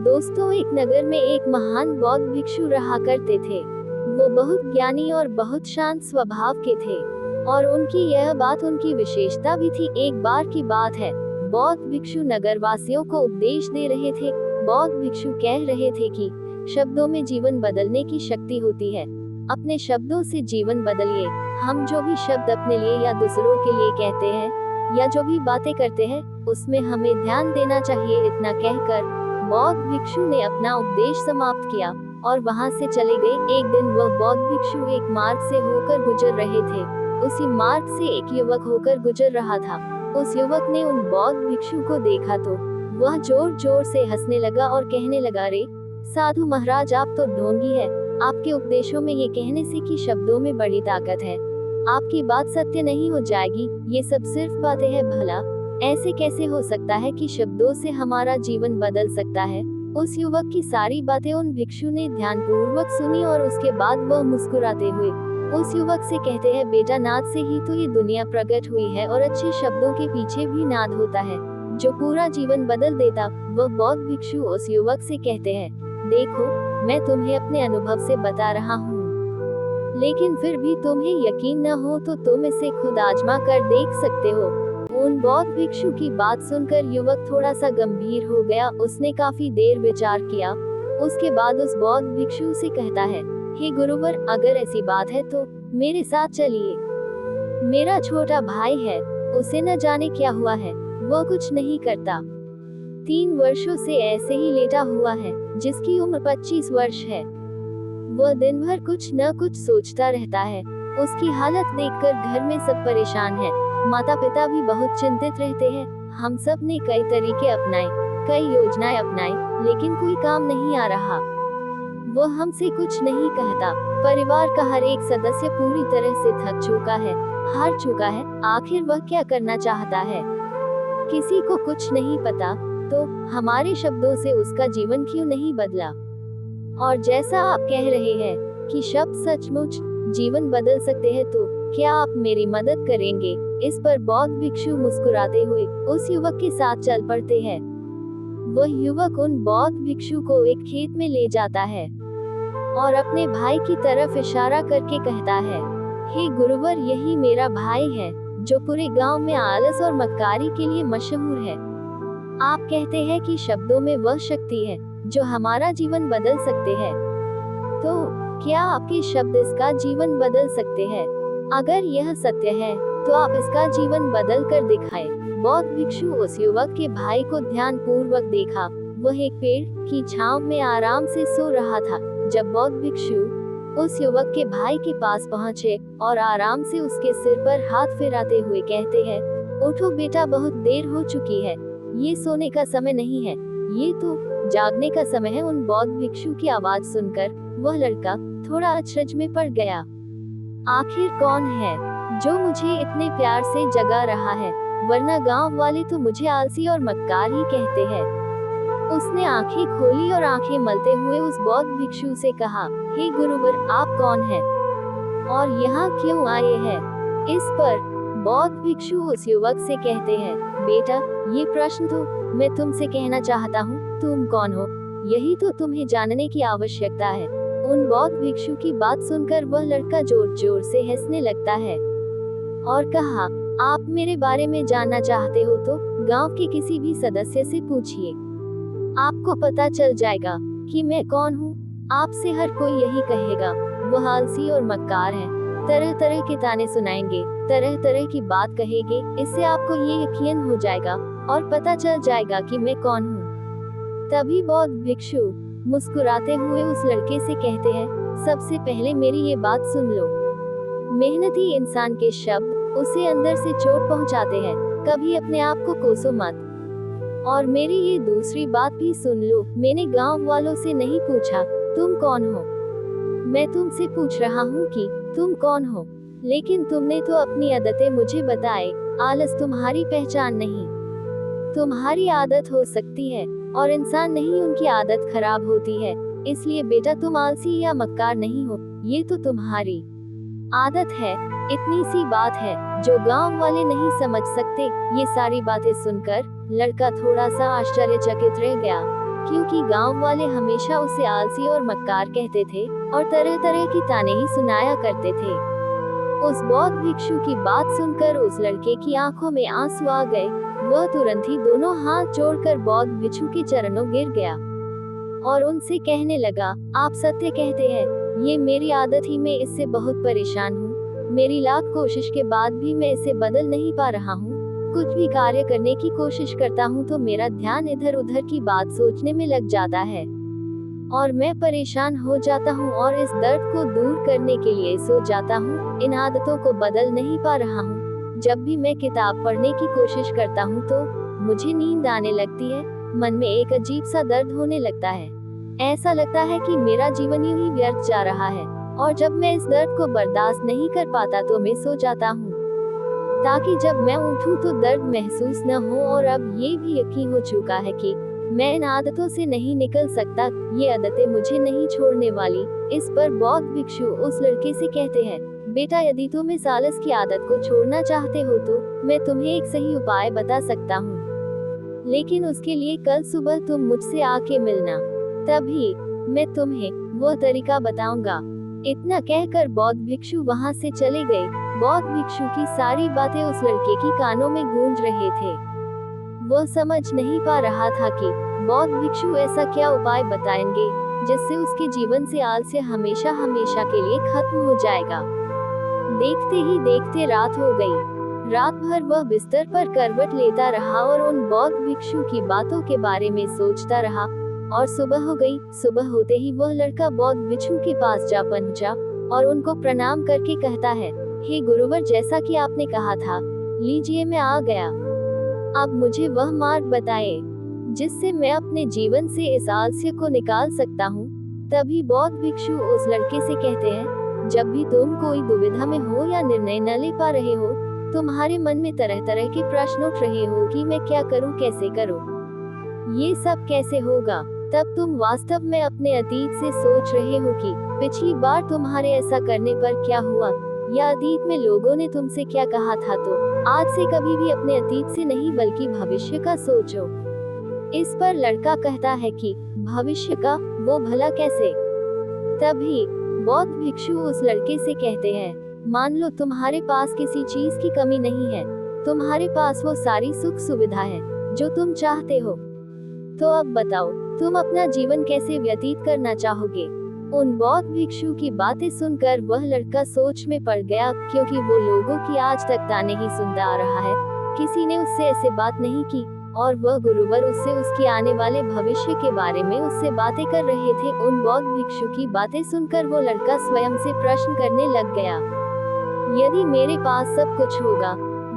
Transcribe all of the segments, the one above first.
दोस्तों, एक नगर में एक महान बौद्ध भिक्षु रहा करते थे। वो बहुत ज्ञानी और बहुत शांत स्वभाव के थे, और उनकी यह बात उनकी विशेषता भी थी। एक बार की बात है, बौद्ध भिक्षु नगरवासियों को उपदेश दे रहे थे। बौद्ध भिक्षु कह रहे थे कि शब्दों में जीवन बदलने की शक्ति होती है। अपने शब्दों से जीवन बदलिए। हम जो भी शब्द अपने लिए या दूसरों के लिए कहते हैं, या जो भी बातें करते हैं, उसमें हमें ध्यान देना चाहिए। इतना कहकर बौद्ध भिक्षु ने अपना उपदेश समाप्त किया और वहां से चले गए। एक दिन वह बौद्ध भिक्षु एक मार्ग से होकर गुजर रहे थे। उसी मार्ग से एक युवक होकर गुजर रहा था। उस युवक ने उन बौद्ध भिक्षु को देखा तो वह जोर जोर से हंसने लगा और कहने लगा, रे साधु महाराज, आप तो ढोंगी है। आपके उपदेशों में ये कहने से कि शब्दों में बड़ी ताकत है, आपकी बात सत्य नहीं हो जाएगी। ये सब सिर्फ बातें हैं। भला ऐसे कैसे हो सकता है कि शब्दों से हमारा जीवन बदल सकता है? उस युवक की सारी बातें उन भिक्षु ने ध्यानपूर्वक सुनी और उसके बाद वह मुस्कुराते हुए उस युवक से कहते हैं, बेटा, नाद से ही तो ये दुनिया प्रकट हुई है, और अच्छे शब्दों के पीछे भी नाद होता है जो पूरा जीवन बदल देता। वह बौद्ध भिक्षु उस युवक से कहते हैं, देखो, मैं तुम्हें अपने अनुभव से बता रहा हूँ, लेकिन फिर भी तुम्हें यकीन न हो तो तुम इसे खुद आजमा कर देख सकते हो। उन बौद्ध भिक्षु की बात सुनकर युवक थोड़ा सा गंभीर हो गया। उसने काफी देर विचार किया। उसके बाद उस बौद्ध भिक्षु से कहता है, हे गुरुवर, अगर ऐसी बात है तो मेरे साथ चलिए। मेरा छोटा भाई है, उसे न जाने क्या हुआ है, वो कुछ नहीं करता। 3 वर्षों से ऐसे ही लेटा हुआ है, जिसकी उम्र 25 वर्ष है। वह दिन भर कुछ न कुछ सोचता रहता है। उसकी हालत देखकर घर में सब परेशान है। माता पिता भी बहुत चिंतित रहते हैं। हम सब ने कई तरीके अपनाए, कई योजनाएं अपनाई, लेकिन कोई काम नहीं आ रहा। वह हमसे कुछ नहीं कहता। परिवार का हर एक सदस्य पूरी तरह से थक चुका है, हार चुका है। आखिर वह क्या करना चाहता है, किसी को कुछ नहीं पता। तो हमारे शब्दों से उसका जीवन क्यों नहीं बदला? और जैसा आप कह रहे हैं कि शब्द सचमुच जीवन बदल सकते हैं, तो क्या आप मेरी मदद करेंगे? इस पर बौद्ध भिक्षु मुस्कुराते हुए उस युवक के साथ चल पड़ते हैं। वह युवक उन बौद्ध भिक्षु को एक खेत में ले जाता है और अपने भाई की तरफ इशारा करके कहता है, हे गुरुवर, यही मेरा भाई है जो पूरे गांव में आलस और मक्कारी के लिए मशहूर है। आप कहते हैं कि शब्दों में वह शक्ति है जो हमारा जीवन बदल सकते हैं, तो क्या आपके शब्द इसका जीवन बदल सकते हैं? अगर यह सत्य है तो आप इसका जीवन बदल कर दिखाएं। बौद्ध भिक्षु उस युवक के भाई को ध्यान पूर्वक देखा। वह एक पेड़ की छांव में आराम से सो रहा था। जब बौद्ध भिक्षु उस युवक के भाई के पास पहुंचे और आराम से उसके सिर पर हाथ फिराते हुए कहते हैं, उठो बेटा, बहुत देर हो चुकी है, ये सोने का समय नहीं है, ये तो जागने का समय है। उन बौद्ध भिक्षु की आवाज सुनकर वह लड़का थोड़ा अचरज में पड़ गया। आखिर कौन है जो मुझे इतने प्यार से जगा रहा है, वरना गांव वाले तो मुझे आलसी और मक्कार ही कहते हैं। उसने आंखें खोली और आंखें मलते हुए उस बौद्ध भिक्षु से कहा, हे गुरुवर, आप कौन हैं और यहाँ क्यों आए हैं? इस पर बौद्ध भिक्षु उस युवक से कहते हैं, बेटा, ये प्रश्न तो मैं तुमसे कहना चाहता हूँ, तुम कौन हो, यही तो तुम्हें जानने की आवश्यकता है। उन बौद्ध भिक्षु की बात सुनकर वह लड़का जोर जोर से हंसने लगता है और कहा, आप मेरे बारे में जानना चाहते हो तो गांव के किसी भी सदस्य से पूछिए, आपको पता चल जाएगा कि मैं कौन हूँ। आपसे हर कोई यही कहेगा, वह आलसी और मक्कार है, तरह तरह के ताने सुनाएंगे, तरह तरह की बात कहेंगे। इससे आपको ये यकीन हो जाएगा और पता चल जाएगा कि मैं कौन हूँ। तभी बौद्ध भिक्षु मुस्कुराते हुए उस लड़के से कहते हैं, सबसे पहले मेरी ये बात सुन लो। मेहनती इंसान के शब्द उसे अंदर से चोट पहुंचाते हैं। कभी अपने आप को कोसो मत। और मेरी ये दूसरी बात भी सुन लो, मैंने गांव वालों से नहीं पूछा तुम कौन हो, मैं तुमसे पूछ रहा हूँ कि तुम कौन हो। लेकिन तुमने तो अपनी आदतें मुझे बताए। आलस तुम्हारी पहचान नहीं, तुम्हारी आदत हो सकती है, और इंसान नहीं, उनकी आदत खराब होती है। इसलिए बेटा, तुम आलसी या मक्कार नहीं हो, ये तो तुम्हारी आदत है। इतनी सी बात है जो गांव वाले नहीं समझ सकते। ये सारी बातें सुनकर लड़का थोड़ा सा आश्चर्यचकित रह गया। क्योंकि गांव वाले हमेशा उसे आलसी और मक्कार कहते थे और तरह तरह की ताने ही सुनाया करते थे। उस बौद्ध भिक्षु की बात सुनकर उस लड़के की आंखों में आंसू आ गए। वह तुरंत ही दोनों हाथ जोड़कर बौद्ध भिक्षु के चरणों गिर गया और उनसे कहने लगा, आप सत्य कहते हैं, ये मेरी आदत ही, मैं इससे बहुत परेशान हूँ। मेरी लाख कोशिश के बाद भी मैं इसे बदल नहीं पा रहा हूँ। कुछ भी कार्य करने की कोशिश करता हूँ तो मेरा ध्यान इधर उधर की बात सोचने में लग जाता है और मैं परेशान हो जाता हूँ और इस दर्द को दूर करने के लिए सो जाता हूँ। इन आदतों को बदल नहीं पा रहा हूँ। जब भी मैं किताब पढ़ने की कोशिश करता हूँ तो मुझे नींद आने लगती है। मन में एक अजीब सा दर्द होने लगता है। ऐसा लगता है कि मेरा जीवन यूं ही व्यर्थ जा रहा है और जब मैं इस दर्द को बर्दाश्त नहीं कर पाता तो मैं सो जाता हूँ ताकि जब मैं उठूं तो दर्द महसूस न हो। और अब ये भी यकीन हो चुका है कि मैं इन आदतों से नहीं निकल सकता। ये आदतें मुझे नहीं छोड़ने वाली। इस पर बौद्ध भिक्षु उस लड़के से कहते हैं, बेटा, यदि तुम इस आलस की आदत को छोड़ना चाहते हो तो मैं तुम्हें एक सही उपाय बता सकता हूँ, लेकिन उसके लिए कल सुबह तुम मुझसे आके मिलना, तभी मैं तुम्हें वो तरीका बताऊंगा। इतना कहकर बौद्ध भिक्षु वहाँ से चले गए। बौद्ध भिक्षु की सारी बातें उस लड़के की कानों में गूंज रहे थे। वह समझ नहीं पा रहा था कि बौद्ध भिक्षु ऐसा क्या उपाय बताएंगे जिससे उसके जीवन से आलस्य हमेशा हमेशा के लिए खत्म हो जाएगा। देखते ही देखते रात हो गई। रात भर वह बिस्तर पर करवट लेता रहा और उन बौद्ध भिक्षु की बातों के बारे में सोचता रहा और सुबह हो गई। सुबह होते ही वह लड़का बौद्ध भिक्षु के पास जा पहुंचा और उनको प्रणाम करके कहता है, हे गुरुवर, जैसा कि आपने कहा था, लीजिए मैं आ गया। आप मुझे वह मार्ग बताए जिससे मैं अपने जीवन से इस आलस्य को निकाल सकता हूँ। तभी बौद्ध भिक्षु उस लड़के से कहते हैं, जब भी तुम कोई दुविधा में हो या निर्णय न ले पा रहे हो, तुम्हारे मन में तरह तरह के प्रश्न उठ रहे हो कि मैं क्या करूँ, कैसे करूँ, ये सब कैसे होगा, तब तुम वास्तव में अपने अतीत से सोच रहे हो कि पिछली बार तुम्हारे ऐसा करने पर क्या हुआ या अतीत में लोगों ने तुमसे क्या कहा था। तो आज से कभी भी अपने अतीत से नहीं बल्कि भविष्य का सोचो। इस पर लड़का कहता है कि भविष्य का, वो भला कैसे। तभी बौद्ध भिक्षु उस लड़के से कहते हैं, मान लो तुम्हारे पास किसी चीज की कमी नहीं है, तुम्हारे पास वो सारी सुख सुविधा है जो तुम चाहते हो, तो अब बताओ तुम अपना जीवन कैसे व्यतीत करना चाहोगे। उन बौद्ध भिक्षु की बातें सुनकर वह लड़का सोच में पड़ गया, क्योंकि वो लोगों की आज तक ताने ही सुनता आ रहा है। किसी ने उससे ऐसे बात नहीं की और वह गुरुवर उससे उसके आने वाले भविष्य के बारे में उससे बातें कर रहे थे। उन बौद्ध भिक्षु की बातें सुनकर वो लड़का स्वयं से प्रश्न करने लग गया, यदि मेरे पास सब कुछ होगा,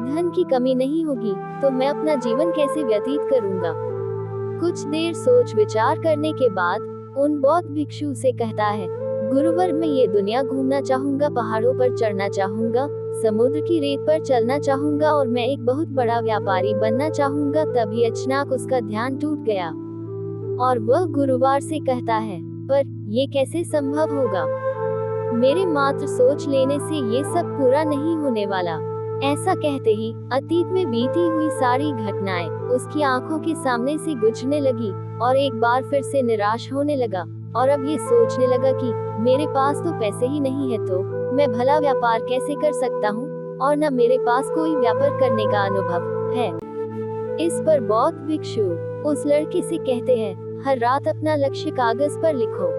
धन की कमी नहीं होगी, तो मैं अपना जीवन कैसे व्यतीत करूंगा। कुछ देर सोच विचार करने के बाद उन बौद्ध भिक्षु से कहता है, गुरुवर, मैं ये दुनिया घूमना चाहूंगा, पहाड़ों पर चढ़ना चाहूंगा, समुद्र की रेत पर चलना चाहूंगा और मैं एक बहुत बड़ा व्यापारी बनना चाहूंगा। तभी अचानक उसका ध्यान टूट गया और वह गुरुवर से कहता है, पर ये कैसे संभव होगा, मेरे मात्र सोच लेने से ये सब पूरा नहीं होने वाला। ऐसा कहते ही अतीत में बीती हुई सारी घटनाएं उसकी आंखों के सामने से गुजरने लगी और एक बार फिर से निराश होने लगा और अब ये सोचने लगा कि मेरे पास तो पैसे ही नहीं है, तो मैं भला व्यापार कैसे कर सकता हूँ और न मेरे पास कोई व्यापार करने का अनुभव है। इस पर बौद्ध भिक्षु उस लड़के से कहते हैं, हर रात अपना लक्ष्य कागज पर लिखो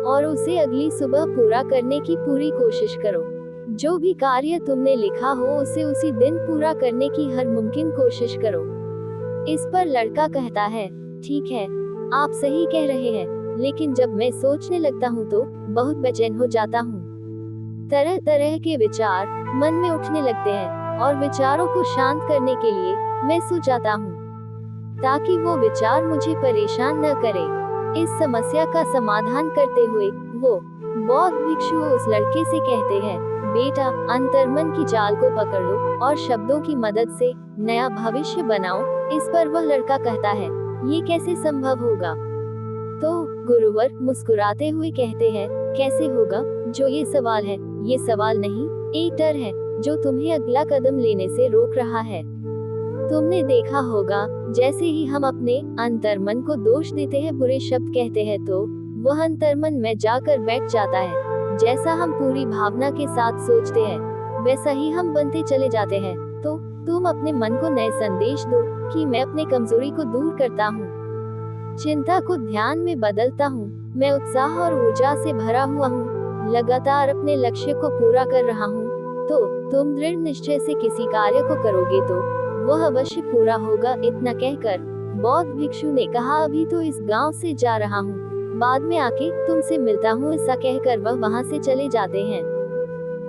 और उसे अगली सुबह पूरा करने की पूरी कोशिश करो। जो भी कार्य तुमने लिखा हो उसे उसी दिन पूरा करने की हर मुमकिन कोशिश करो। इस पर लड़का कहता है, ठीक है, आप सही कह रहे हैं, लेकिन जब मैं सोचने लगता हूँ तो बहुत बेचैन हो जाता हूँ। तरह तरह के विचार मन में उठने लगते हैं और विचारों को शांत करने के लिए मैं सो जाता हूँ ताकि वो विचार मुझे परेशान न करे। इस समस्या का समाधान करते हुए वो बौद्ध भिक्षु उस लड़के से कहते हैं, बेटा, अंतर्मन की चाल को पकड़ लो और शब्दों की मदद से नया भविष्य बनाओ। इस पर वह लड़का कहता है, ये कैसे संभव होगा। तो गुरुवर मुस्कुराते हुए कहते हैं, कैसे होगा, जो ये सवाल है, ये सवाल नहीं, एक डर है जो तुम्हें अगला कदम लेने से रोक रहा है। तुमने देखा होगा जैसे ही हम अपने अंतर्मन को दोष देते हैं, बुरे शब्द कहते हैं, तो वह अंतर्मन में जाकर बैठ जाता है। जैसा हम पूरी भावना के साथ सोचते हैं, वैसा ही हम बनते चले जाते हैं। तो तुम अपने मन को नए संदेश दो कि मैं अपने कमजोरी को दूर करता हूँ, चिंता को ध्यान में बदलता हूँ, मैं उत्साह और ऊर्जा से भरा हुआ हूँ, लगातार अपने लक्ष्य को पूरा कर रहा हूँ। तो तुम दृढ़ निश्चय से किसी कार्य को करोगे तो वह अवश्य पूरा होगा। इतना कहकर बौद्ध भिक्षु ने कहा, अभी तो इस गांव से जा रहा हूँ, बाद में आके तुमसे मिलता हूँ। ऐसा कहकर वह वहां से चले जाते हैं।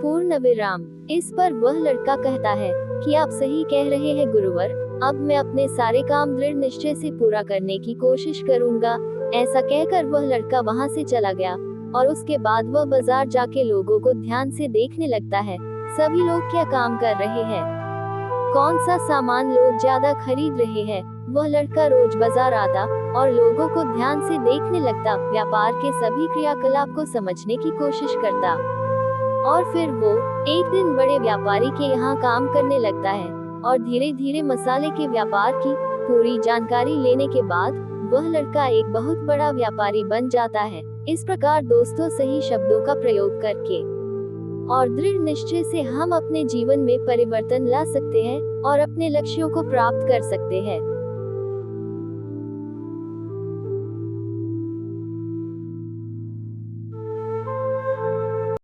पूर्ण विराम। इस पर वह लड़का कहता है कि आप सही कह रहे हैं गुरुवर, अब मैं अपने सारे काम दृढ़ निश्चय से पूरा करने की कोशिश करूंगा। ऐसा कहकर वह लड़का वहां से चला गया और उसके बाद वह बाजार जाके लोगों को ध्यान से देखने लगता है। सभी लोग क्या काम कर रहे हैं, कौन सा सामान लोग ज्यादा खरीद रहे हैं। वह लड़का रोज बाजार आता और लोगों को ध्यान से देखने लगता, व्यापार के सभी क्रियाकलाप को समझने की कोशिश करता और फिर वो एक दिन बड़े व्यापारी के यहाँ काम करने लगता है और धीरे धीरे मसाले के व्यापार की पूरी जानकारी लेने के बाद वह लड़का एक बहुत बड़ा व्यापारी बन जाता है। इस प्रकार दोस्तों, सही शब्दों का प्रयोग करके और दृढ़ निश्चय से हम अपने जीवन में परिवर्तन ला सकते हैं और अपने लक्ष्यों को प्राप्त कर सकते हैं।